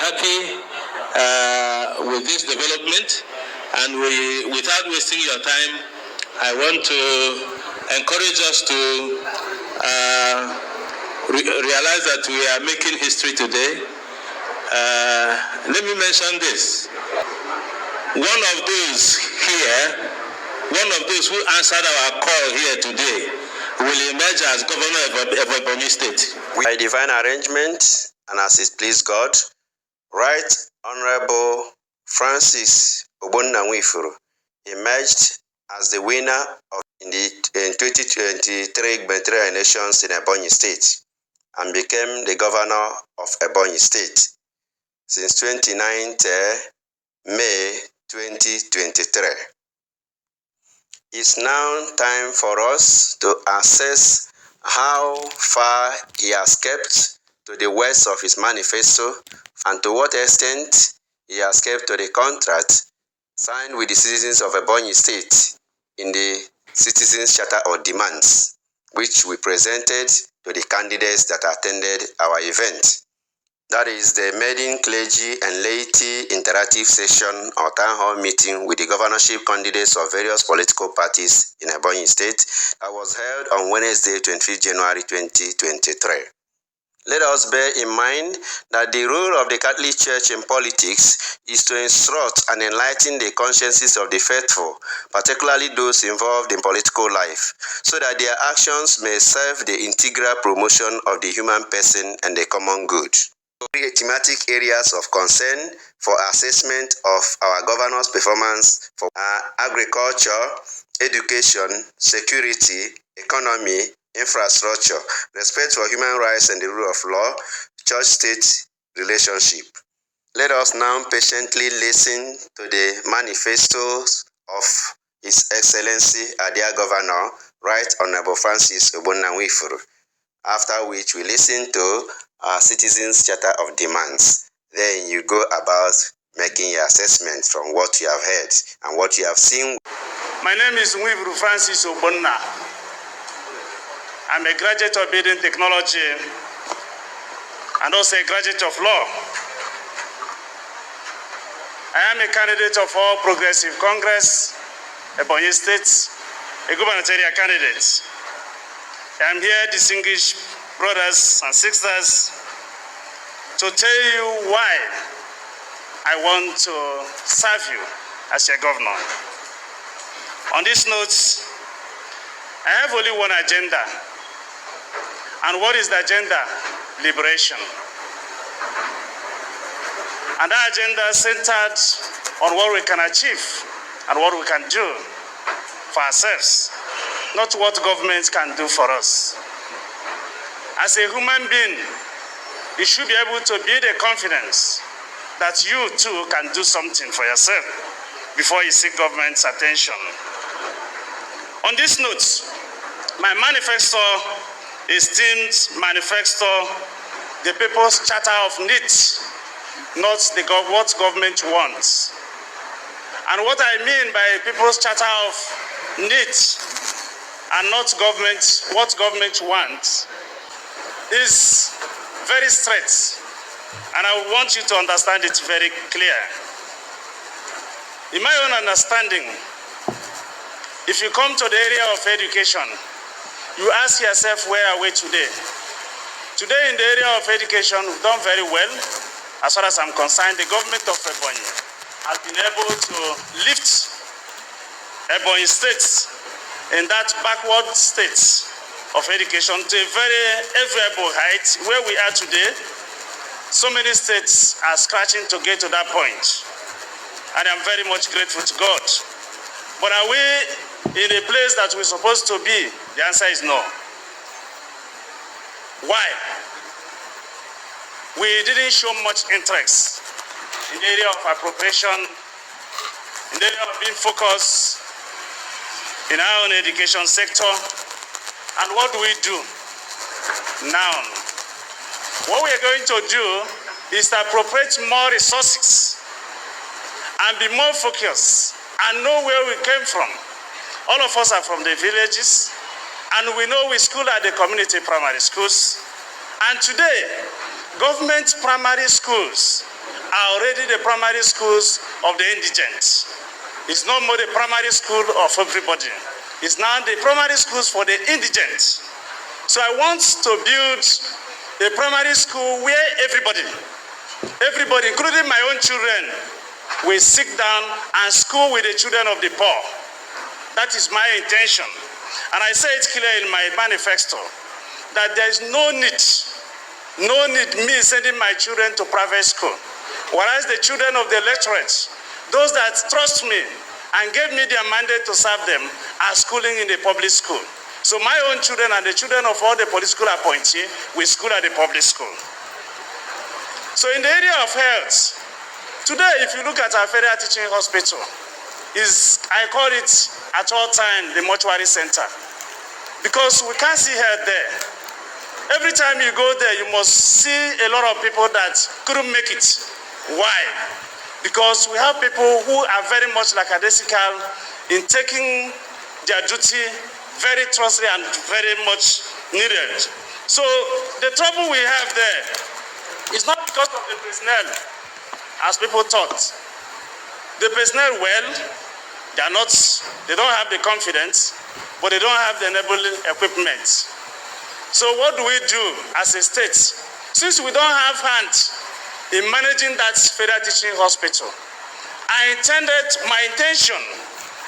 happy with this development, and without wasting your time, I want to encourage us to realize that we are making history today. Let me mention this. One of those who answered our call here today will emerge as governor of Ebonyi State. By divine arrangement and as it pleased God, Right Honorable Francis Ogbonnawifuru emerged as the winner in the 2023 gubernatorial elections in Ebonyi State and became the governor of Ebonyi State since 29th May 2023. It's now time for us to assess how far he has kept to the words of his manifesto and to what extent he has kept to the contract signed with the citizens of Ebonyi State in the Citizens Charter of Demands, which we presented to the candidates that attended our event. That is the maiden clergy and laity interactive session or town hall meeting with the governorship candidates of various political parties in Ebonyi State that was held on Wednesday, 25th January 2023. Let us bear in mind that the role of the Catholic Church in politics is to instruct and enlighten the consciences of the faithful, particularly those involved in political life, so that their actions may serve the integral promotion of the human person and the common good. Thematic areas of concern for assessment of our governor's performance for agriculture, education, security, economy, infrastructure, respect for human rights and the rule of law, church-state relationship. Let us now patiently listen to the manifestos of His Excellency, our dear Governor, Right Honorable Francis Ogbonnawifuru, after which we listen to our Citizens Charter of Demands. Then you go about making your assessment from what you have heard and what you have seen. My name is Nwifuru Francis Ogbonna. I'm a graduate of building technology and also a graduate of law. I am a candidate of All Progressive Congress, Ebonyi State, a gubernatorial candidate. I am here, distinguished brothers and sisters, to tell you why I want to serve you as your governor. On this note, I have only one agenda. And what is the agenda? Liberation. And that agenda centered on what we can achieve and what we can do for ourselves, not what governments can do for us. As a human being, you should be able to build a confidence that you too can do something for yourself before you seek government's attention. On this note, my manifesto is themed Manifesto, the People's Charter of Needs, not what government wants. And what I mean by People's Charter of Needs and not what government wants is very straight, and I want you to understand it very clear. In my own understanding, if you come to the area of education, you ask yourself, where are we today? Today in the area of education, we've done very well. As far as I'm concerned, the government of Ebonyi has been able to lift Ebonyi State in that backward state of education to a very enviable height where we are today. So many states are scratching to get to that point. And I'm very much grateful to God. But are we in a place that we're supposed to be? The answer is no. Why? We didn't show much interest in the area of appropriation, in the area of being focused in our own education sector. And what do we do now? What we are going to do is to appropriate more resources and be more focused and know where we came from. All of us are from the villages, and we know we school at the community primary schools. And today, government primary schools are already the primary schools of the indigent. It's no more the primary school of everybody. It's now the primary schools for the indigent. So I want to build a primary school where everybody, including my own children, will sit down and school with the children of the poor. That is my intention. And I say it clear in my manifesto that there is no need me sending my children to private school. Whereas the children of the electorate, those that trust me and gave me their mandate to serve them, are schooling in the public school. So my own children and the children of all the political appointees will school at the public school. So in the area of health, today if you look at our federal teaching hospital, I call it at all times the mortuary center, because we can't see health there. Every time you go there, you must see a lot of people that couldn't make it. Why? Because we have people who are very much lackadaisical in taking their duty very trustworthy and very much needed. So the trouble we have there is not because of the personnel, as people thought. The personnel, well, they don't have the confidence, but they don't have the enabling equipment. So what do we do as a state? Since we don't have hand in managing that federal teaching hospital, my intention,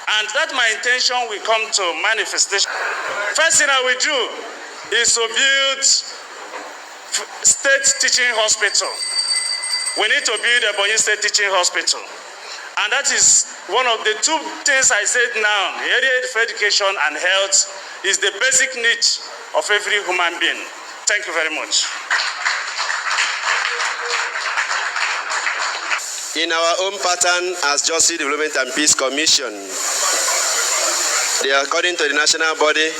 and that my intention will come to manifestation. First thing I will do is to build state teaching hospital. We need to build a Ebonyi State teaching hospital. And that is one of the two things I said now. The area of education and health is the basic need of every human being. Thank you very much. In our own pattern as Justice Development and Peace Commission, according to the national body,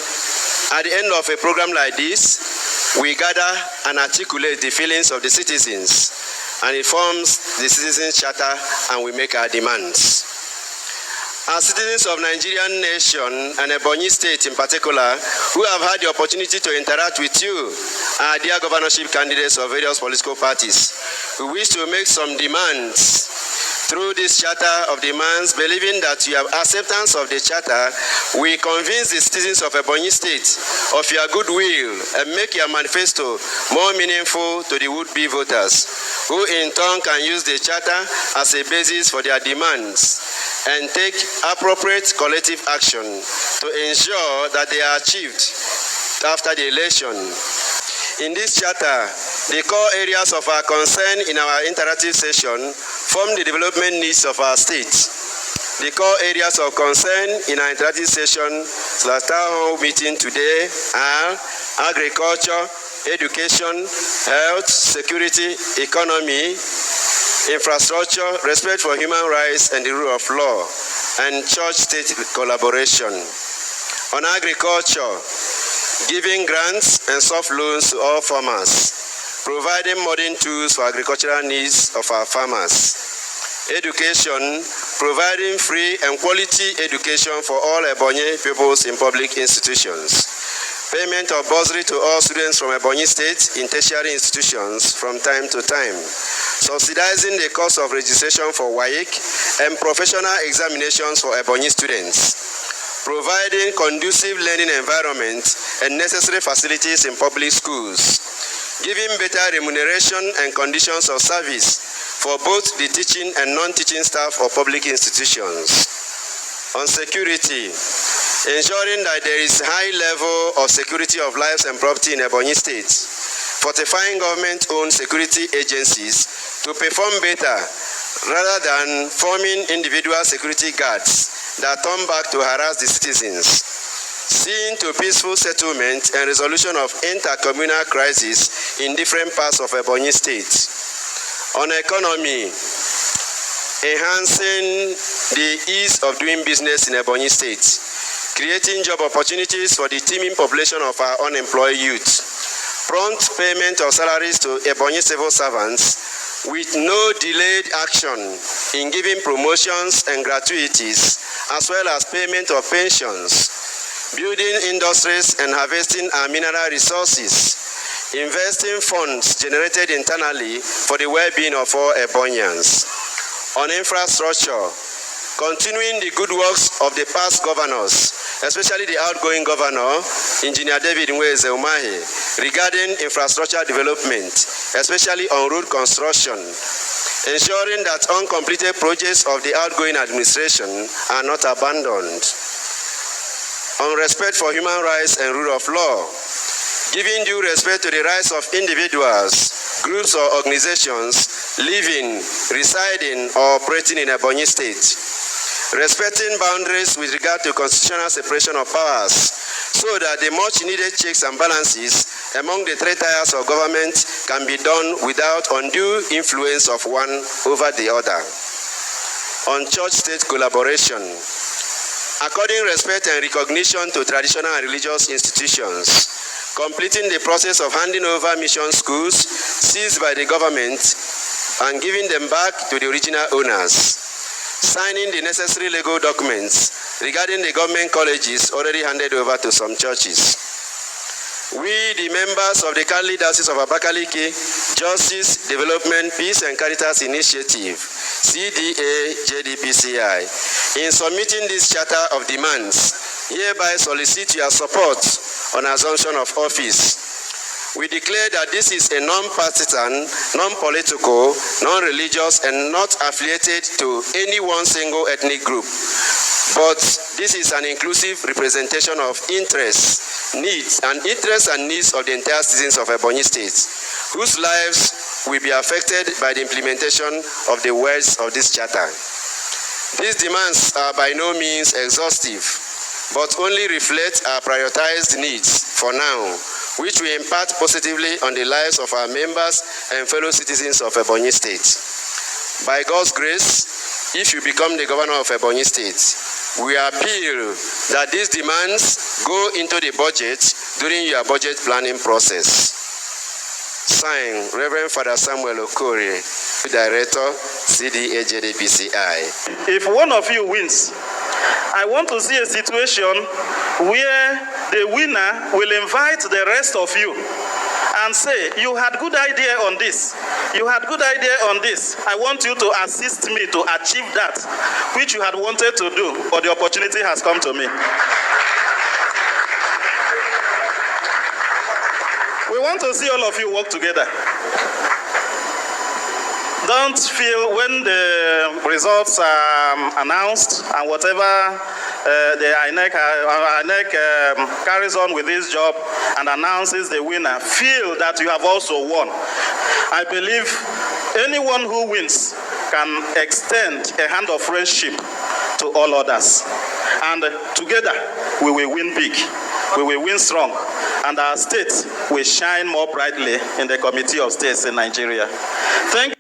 at the end of a program like this, we gather and articulate the feelings of the citizens, and it forms the Citizens Charter, and we make our demands. As citizens of Nigerian nation and Ebonyi State in particular, who have had the opportunity to interact with you, our dear governorship candidates of various political parties, we wish to make some demands through this charter of demands, believing that your acceptance of the charter will convince the citizens of Ebonyi State of your goodwill and make your manifesto more meaningful to the would-be voters, who in turn can use the charter as a basis for their demands and take appropriate collective action to ensure that they are achieved after the election. In this charter, the core areas of our concern in our interactive session form the development needs of our state. The core areas of concern in our interactive session / town hall meeting today are agriculture, education, health, security, economy, infrastructure, respect for human rights and the rule of law, and church-state collaboration. On agriculture, giving grants and soft loans to all farmers, providing modern tools for agricultural needs of our farmers. Education, providing free and quality education for all Ebonyi pupils in public institutions. Payment of bursary to all students from Ebonyi State in tertiary institutions from time to time. Subsidizing the cost of registration for WAEC and professional examinations for Ebonyi students. Providing conducive learning environment and necessary facilities in public schools. Giving better remuneration and conditions of service for both the teaching and non-teaching staff of public institutions. On security, ensuring that there is high level of security of lives and property in Ebonyi State, fortifying government-owned security agencies to perform better rather than forming individual security guards that turn back to harass the citizens. Seeing to peaceful settlement and resolution of intercommunal crises in different parts of Ebonyi State. On economy, enhancing the ease of doing business in Ebonyi State, creating job opportunities for the teeming population of our unemployed youth, prompt payment of salaries to Ebonyi civil servants with no delayed action in giving promotions and gratuities, as well as payment of pensions, building industries and harvesting our mineral resources, investing funds generated internally for the well-being of all Ebonians. On infrastructure, continuing the good works of the past governors, especially the outgoing governor, Engineer David Nweze Umahi, regarding infrastructure development, especially on road construction, ensuring that uncompleted projects of the outgoing administration are not abandoned. On respect for human rights and rule of law, giving due respect to the rights of individuals, groups or organizations living, residing or operating in Ebonyi State, respecting boundaries with regard to constitutional separation of powers so that the much needed checks and balances among the three tiers of government can be done without undue influence of one over the other. On church-state collaboration, according respect and recognition to traditional and religious institutions, completing the process of handing over mission schools seized by the government and giving them back to the original owners, signing the necessary legal documents regarding the government colleges already handed over to some churches. We, the members of the Catholic Diocese of Abakaliki Justice, Development, Peace and Caritas Initiative, CDA-JDPCI, in submitting this charter of demands, hereby solicit your support on assumption of office. We declare that this is a non-partisan, non-political, non-religious, and not affiliated to any one single ethnic group. But this is an inclusive representation of interests, needs, and needs of the entire citizens of Ebonyi State, whose lives will be affected by the implementation of the words of this charter. These demands are by no means exhaustive, but only reflect our prioritized needs for now, which will impact positively on the lives of our members and fellow citizens of Ebonyi State. By God's grace, if you become the governor of Ebonyi State, we appeal that these demands go into the budget during your budget planning process. Signed, Reverend Father Samuel Okori, Director, CDA-JDPCI. If one of you wins, I want to see a situation where the winner will invite the rest of you and say, you had good idea on this. You had good idea on this. I want you to assist me to achieve that which you had wanted to do, but the opportunity has come to me. We want to see all of you work together. Don't feel when the results are announced and whatever the INEC carries on with this job and announces the winner, feel that you have also won. I believe anyone who wins can extend a hand of friendship to all others. And together we will win big, we will win strong, and our state will shine more brightly in the Committee of States in Nigeria. Thank you.